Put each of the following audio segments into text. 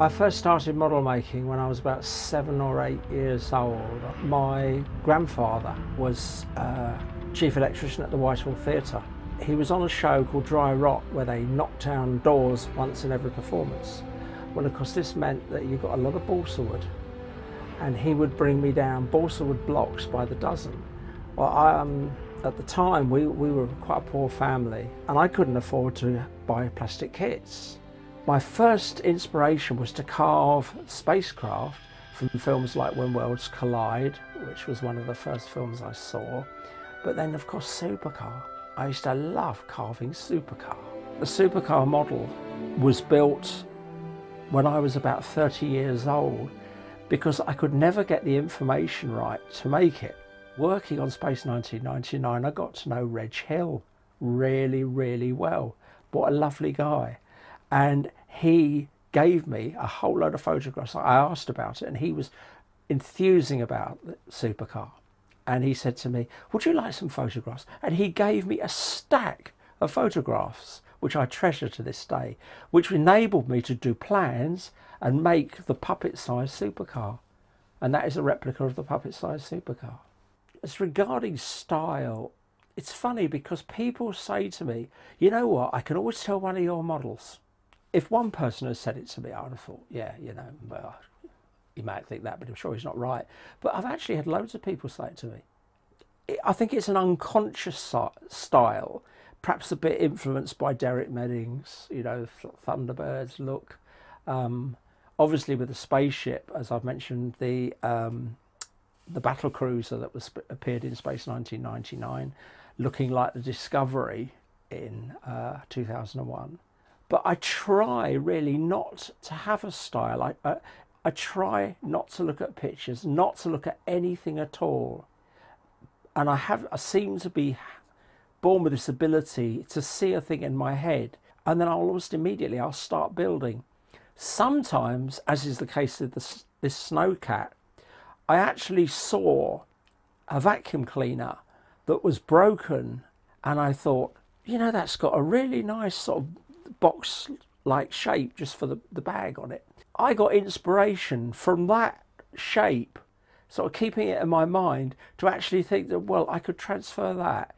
I first started model making when I was about 7 or 8 years old. My grandfather was chief electrician at the Whitehall Theatre. He was on a show called Dry Rot where they knocked down doors once in every performance. Well, of course, this meant that you got a lot of balsa wood, and he would bring me down balsa wood blocks by the dozen. Well, at the time, we were quite a poor family, and I couldn't afford to buy plastic kits. My first inspiration was to carve spacecraft from films like When Worlds Collide, which was one of the first films I saw, but then of course supercar. I used to love carving supercar. The supercar model was built when I was about 30 years old because I could never get the information right to make it. Working on Space 1999, I got to know Reg Hill really, really well. What a lovely guy. And he gave me a whole load of photographs. I asked about it and he was enthusing about the supercar. And he said to me, would you like some photographs? And he gave me a stack of photographs, which I treasure to this day, which enabled me to do plans and make the puppet-sized supercar. And that is a replica of the puppet-sized supercar. As regarding style, it's funny because people say to me, you know what, I can always tell one of your models. If one person has said it to me, I would have thought, yeah, you know, well, you might think that, but I'm sure he's not right. But I've actually had loads of people say it to me. I think it's an unconscious style, perhaps a bit influenced by Derek Medding's, you know, Thunderbirds look. Obviously with the spaceship, as I've mentioned, the battle cruiser that appeared in Space 1999, looking like the Discovery in 2001. But I try really not to have a style. I try not to look at pictures, not to look at anything at all. And I seem to be born with this ability to see a thing in my head, and then almost immediately I'll start building. Sometimes, as is the case with this snowcat, I actually saw a vacuum cleaner that was broken, and I thought, you know, that's got a really nice sort of box-like shape just for the bag on it. I got inspiration from that shape, sort of keeping it in my mind, to actually think that, well, I could transfer that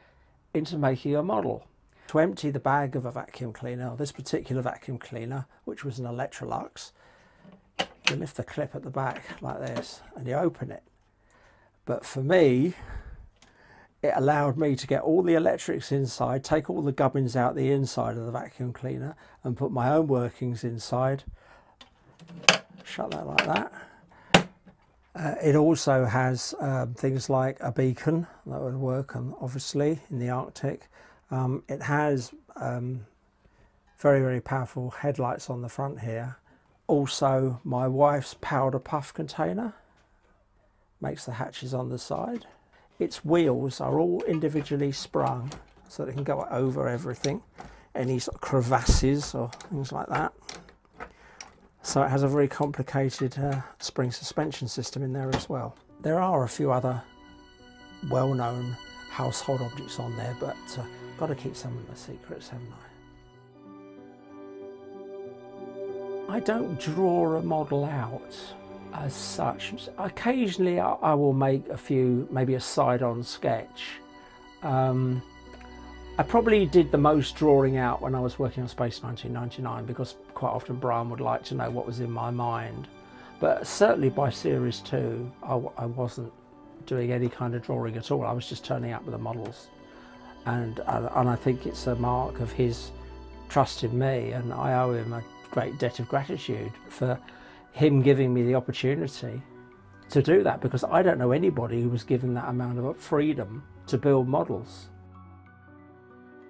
into making a model. To empty the bag of a vacuum cleaner, or this particular vacuum cleaner, which was an Electrolux, you lift the clip at the back like this and you open it. But for me, it allowed me to get all the electrics inside, take all the gubbins out the inside of the vacuum cleaner and put my own workings inside. Shut that like that. It also has things like a beacon that would work on, obviously, in the Arctic. It has very, very powerful headlights on the front here. Also, my wife's powder puff container makes the hatches on the side. Its wheels are all individually sprung so they can go over everything, any sort of crevasses or things like that. So it has a very complicated spring suspension system in there as well. There are a few other well-known household objects on there, but got to keep some of the secrets, haven't I? I don't draw a model out as such. Occasionally I will make a few, maybe a side-on sketch. I probably did the most drawing out when I was working on Space 1999 because quite often Brian would like to know what was in my mind. But certainly by Series 2 I wasn't doing any kind of drawing at all. I was just turning up with the models. And I think it's a mark of his trust in me, and I owe him a great debt of gratitude for him giving me the opportunity to do that, because I don't know anybody who was given that amount of freedom to build models.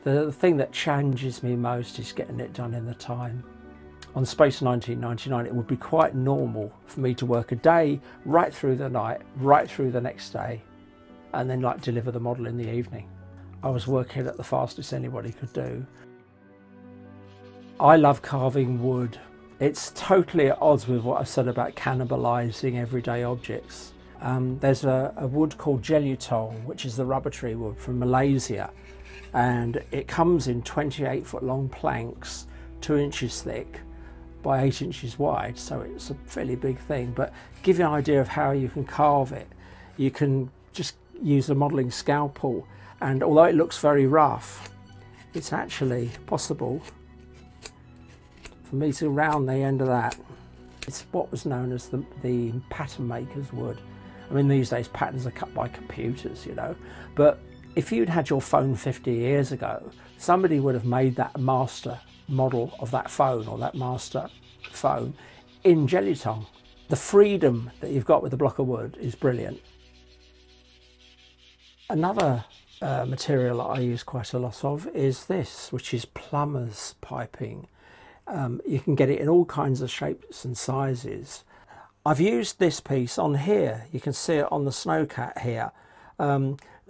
The thing that challenges me most is getting it done in the time. On Space 1999 it would be quite normal for me to work a day right through the night, right through the next day, and then like deliver the model in the evening. I was working at the fastest anybody could do. I love carving wood. It's totally at odds with what I said about cannibalising everyday objects. There's a wood called Jelutong, which is the rubber tree wood from Malaysia, and it comes in 28-foot long planks, 2 inches thick, by 8 inches wide, so it's a fairly big thing. But give you an idea of how you can carve it. You can just use a modelling scalpel, and although it looks very rough, it's actually possible for me to round the end of that. It's what was known as the pattern maker's wood. I mean, these days patterns are cut by computers, you know, but if you'd had your phone 50 years ago, somebody would have made that master model of that phone, or that master phone, in jelly tongue. The freedom that you've got with a block of wood is brilliant. Another material that I use quite a lot of is this, which is plumber's piping. You can get it in all kinds of shapes and sizes. I've used this piece on here, you can see it on the snowcat here,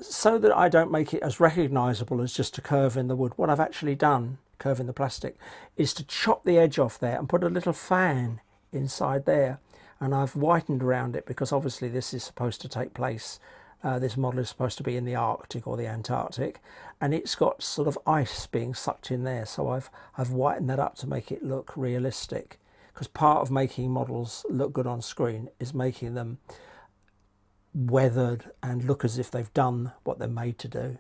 so that I don't make it as recognisable as just a curve in the wood. What I've actually done, curve in the plastic, is to chop the edge off there and put a little fan inside there, and I've whitened around it because obviously this is supposed to take place, this model is supposed to be in the Arctic or the Antarctic, and it's got sort of ice being sucked in there, so I've whitened that up to make it look realistic, because part of making models look good on screen is making them weathered and look as if they've done what they're made to do.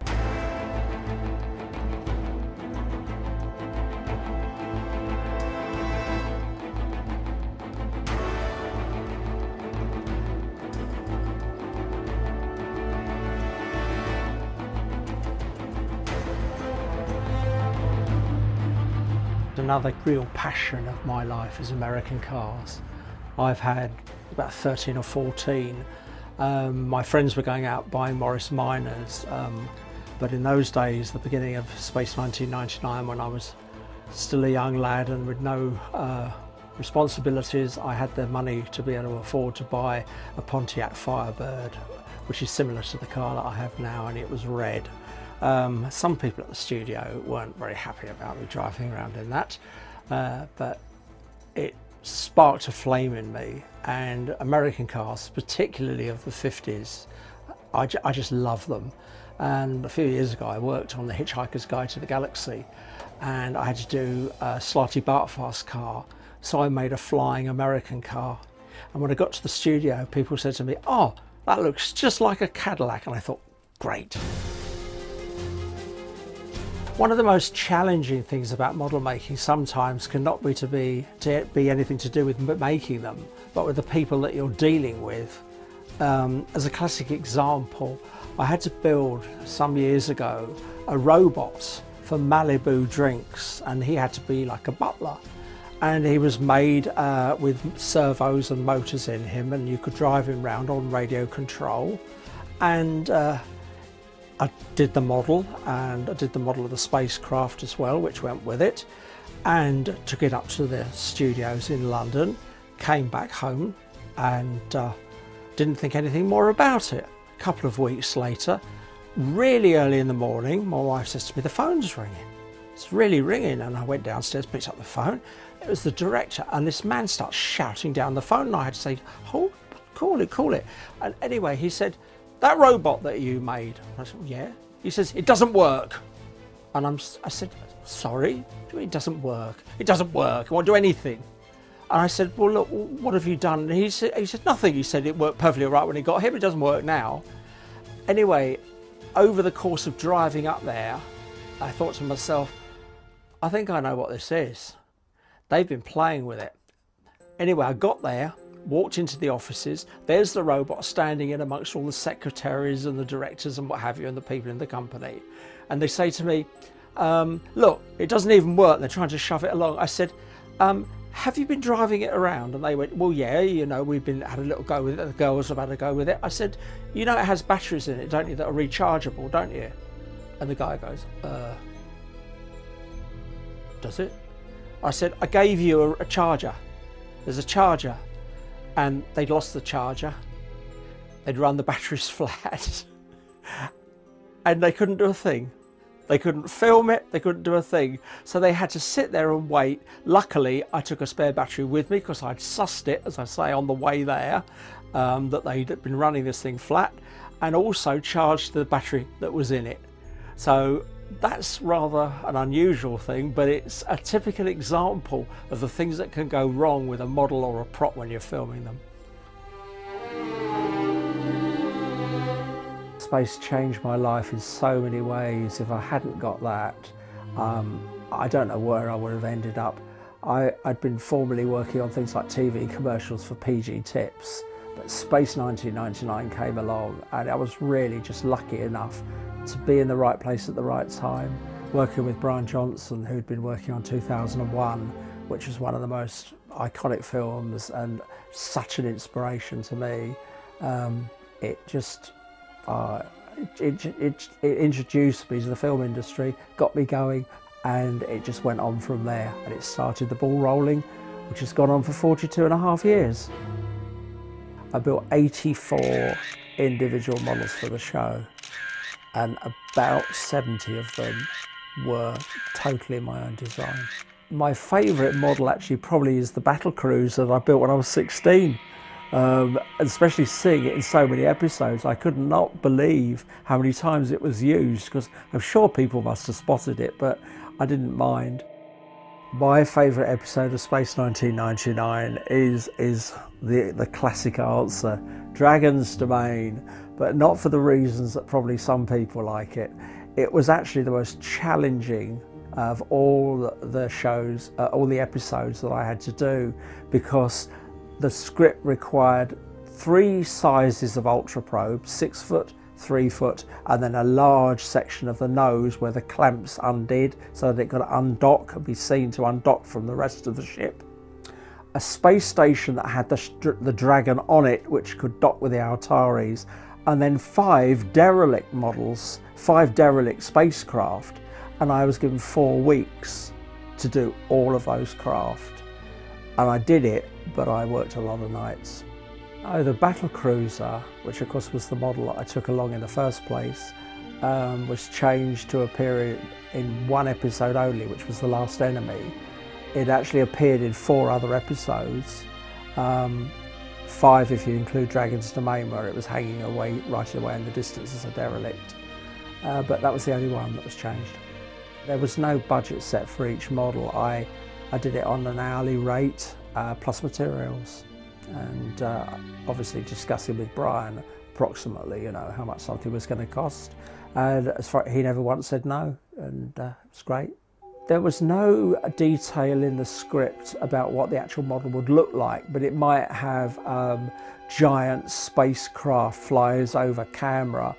Another real passion of my life is American cars. I've had about 13 or 14. My friends were going out buying Morris Minors, but in those days, the beginning of Space 1999, when I was still a young lad and with no responsibilities, I had the money to be able to afford to buy a Pontiac Firebird, which is similar to the car that I have now, and it was red. Some people at the studio weren't very happy about me driving around in that, but it sparked a flame in me, and American cars, particularly of the 50s, I just love them. And a few years ago I worked on the Hitchhiker's Guide to the Galaxy, and I had to do a slightly Bartfast car, so I made a flying American car. And when I got to the studio, people said to me, "Oh, that looks just like a Cadillac," and I thought, great. One of the most challenging things about model making sometimes cannot be anything to do with making them, but with the people that you're dealing with. As a classic example, I had to build some years ago a robot for Malibu Drinks, and he had to be like a butler, and he was made with servos and motors in him, and you could drive him around on radio control. And I did the model, and I did the model of the spacecraft as well, which went with it, and took it up to the studios in London, came back home, and didn't think anything more about it. A couple of weeks later, really early in the morning, my wife says to me, "The phone's ringing." It's really ringing, and I went downstairs, picked up the phone. It was the director, and this man starts shouting down the phone, and I had to say, "Hold, call it." And anyway, he said, "That robot that you made." I said, "Yeah." He says, "It doesn't work." And I said, "Sorry, it doesn't work. It doesn't work. It won't do anything." And I said, "Well, look, what have you done?" And he said, "Nothing." He said, "It worked perfectly all right when it got here, but it doesn't work now." Anyway, over the course of driving up there, I thought to myself, I think I know what this is. They've been playing with it. Anyway, I got there, walked into the offices. There's the robot standing in amongst all the secretaries and the directors and what have you, and the people in the company. And they say to me, "Look, it doesn't even work." They're trying to shove it along. I said, "Have you been driving it around?" And they went, "Well, yeah, you know, had a little go with it. The girls have had a go with it." I said, "You know, it has batteries in it, don't you, that are rechargeable, don't you?" And the guy goes, "Does it?" I said, "I gave you a charger. There's a charger." And they'd lost the charger. They'd run the batteries flat. And they couldn't do a thing. They couldn't film it, they couldn't do a thing. So they had to sit there and wait. Luckily, I took a spare battery with me because I'd sussed it, as I say, on the way there, that they'd been running this thing flat, and also charged the battery that was in it. So That's rather an unusual thing, but it's a typical example of the things that can go wrong with a model or a prop when you're filming them. Space changed my life in so many ways. If I hadn't got that, I don't know where I would have ended up. I'd been formerly working on things like TV commercials for PG Tips, but Space 1999 came along and I was really just lucky enough to be in the right place at the right time. Working with Brian Johnson, who'd been working on 2001, which was one of the most iconic films and such an inspiration to me. It introduced me to the film industry, got me going, and it just went on from there. And it started the ball rolling, which has gone on for 42.5 years. I built 84 individual models for the show, and about 70 of them were totally my own design. My favourite model actually probably is the battle cruiser that I built when I was 16. Especially seeing it in so many episodes, I could not believe how many times it was used, because I'm sure people must have spotted it, but I didn't mind. My favourite episode of Space 1999 is the classic answer, Dragon's Domain, but not for the reasons that probably some people like it. It was actually the most challenging of all the shows, all the episodes that I had to do, because the script required 3 sizes of ultra probe, 6 foot, 3 foot, and then a large section of the nose where the clamps undid so that it could undock and be seen to undock from the rest of the ship. A space station that had the Dragon on it, which could dock with the Altaris, and then 5 derelict models, 5 derelict spacecraft, and I was given 4 weeks to do all of those craft. And I did it, but I worked a lot of nights. Oh, the battle cruiser, which of course was the model that I took along in the first place, was changed to appear in 1 episode only, which was The Last Enemy. It actually appeared in 4 other episodes, 5 if you include Dragon's Domain, where it was hanging away, right away in the distance as a derelict. But that was the only one that was changed. There was no budget set for each model. I did it on an hourly rate plus materials, and obviously discussing with Brian approximately, you know, how much something was going to cost. And as far, he never once said no, and it was great. There was no detail in the script about what the actual model would look like, but it might have giant spacecraft flies over camera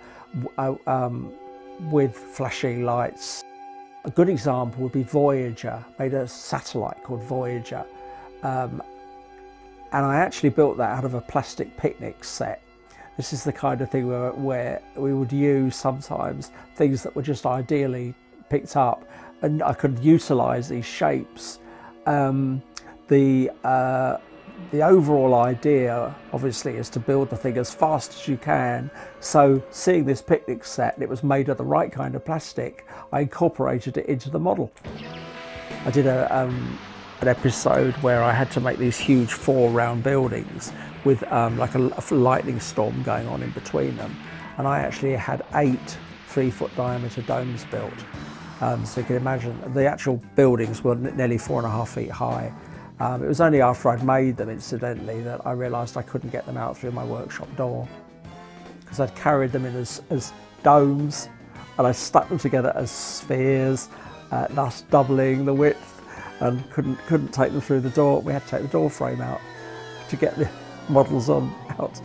with flashing lights. A good example would be Voyager, made a satellite called Voyager. And I actually built that out of a plastic picnic set. This is the kind of thing where we would use sometimes things that were just ideally picked up, and I could utilise these shapes. The overall idea, obviously, is to build the thing as fast as you can. So seeing this picnic set, and it was made of the right kind of plastic, I incorporated it into the model. I did an episode where I had to make these huge 4 round buildings with like a lightning storm going on in between them. And I actually had 8 3-foot diameter domes built. So you can imagine the actual buildings were nearly 4.5 feet high. It was only after I'd made them, incidentally, that I realised I couldn't get them out through my workshop door, because I'd carried them in as domes, and I stuck them together as spheres, thus doubling the width, and couldn't take them through the door. We had to take the door frame out to get the models out.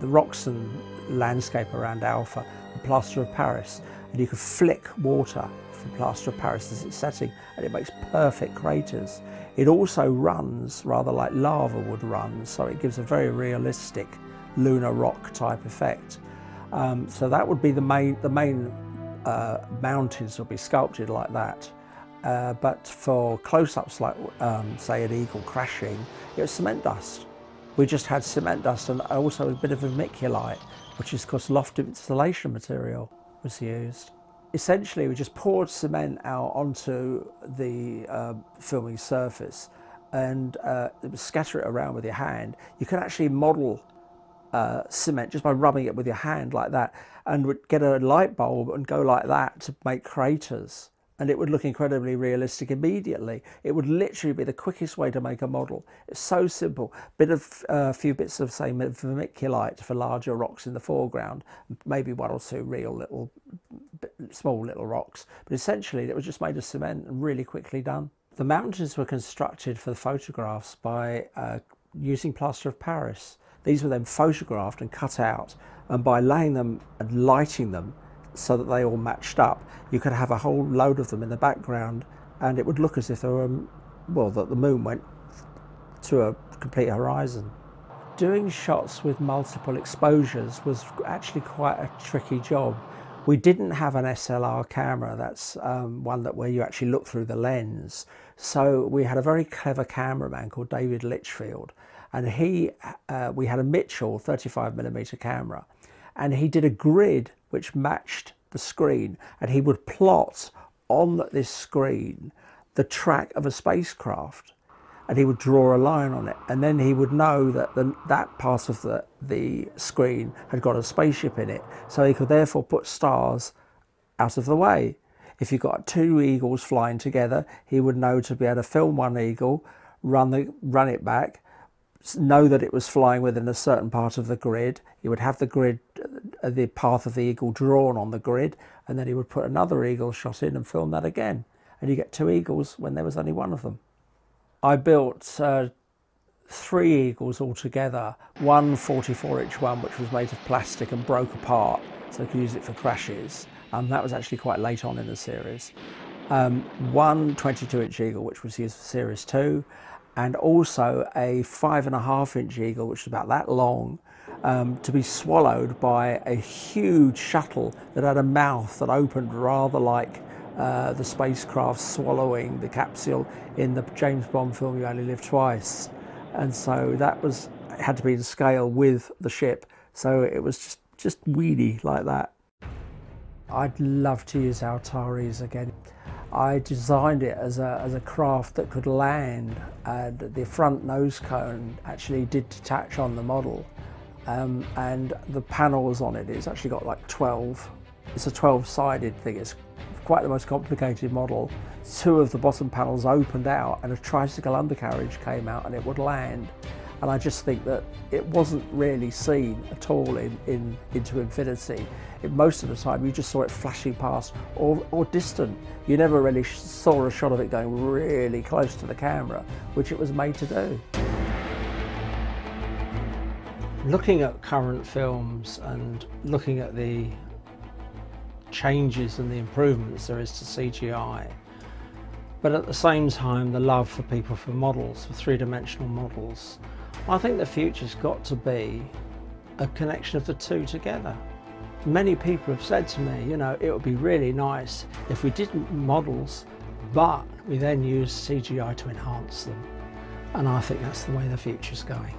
The Roxton landscape around Alpha, the plaster of Paris, and you could flick water from plaster of Paris as it's setting, and it makes perfect craters. It also runs rather like lava would run, so it gives a very realistic lunar rock type effect. So that would be the main mountains will be sculpted like that. But for close-ups like say an eagle crashing, it was cement dust. We just had cement dust, and also a bit of vermiculite, which is of course loft insulation material, was used. Essentially, we just poured cement out onto the filming surface, and scatter it around with your hand. You can actually model cement just by rubbing it with your hand like that, and would get a light bulb and go like that to make craters, and it would look incredibly realistic immediately. It would literally be the quickest way to make a model. It's so simple. A few bits of, say, vermiculite for larger rocks in the foreground, maybe one or two real little, small little rocks, but essentially it was just made of cement and really quickly done. The mountains were constructed for the photographs by using plaster of Paris. These were then photographed and cut out, and by laying them and lighting them so that they all matched up, you could have a whole load of them in the background, and it would look as if there were, well, that the moon went to a complete horizon. Doing shots with multiple exposures was actually quite a tricky job. We didn't have an SLR camera, that's one where you actually look through the lens. So we had a very clever cameraman called David Litchfield, and we had a Mitchell 35mm camera, and he did a grid which matched the screen, and he would plot on this screen the track of a spacecraft, and he would draw a line on it, and then he would know that that part of the screen had got a spaceship in it, so he could therefore put stars out of the way. If you got two eagles flying together, he would know to be able to film one eagle, run it back, know that it was flying within a certain part of the grid. He would have the grid, the path of the eagle drawn on the grid, and then he would put another eagle shot in and film that again, and you get two eagles when there was only one of them. I built 3 eagles altogether, one 44-inch one which was made of plastic and broke apart so they could use it for crashes. That was actually quite late on in the series. One 22-inch eagle which was used for series 2, and also a 5.5-inch eagle which was about that long, to be swallowed by a huge shuttle that had a mouth that opened rather like the spacecraft swallowing the capsule in the James Bond film You Only Live Twice. And so that had to be to scale with the ship, so it was just weedy like that. I'd love to use Altaris again. I designed it as a craft that could land, and the front nose cone actually did detach on the model, and the panels on it's actually got like 12. It's a 12-sided thing. It's quite the most complicated model. 2 of the bottom panels opened out and a tricycle undercarriage came out and it would land. And I just think that it wasn't really seen at all into infinity. Most of the time you just saw it flashing past or distant. You never really saw a shot of it going really close to the camera, which it was made to do. Looking at current films and looking at the changes and the improvements there is to CGI, but at the same time the love for people for models, for three-dimensional models, I think the future's got to be a connection of the two together. Many people have said to me, you know, it would be really nice if we didn't models, but we then used CGI to enhance them. And I think that's the way the future's going.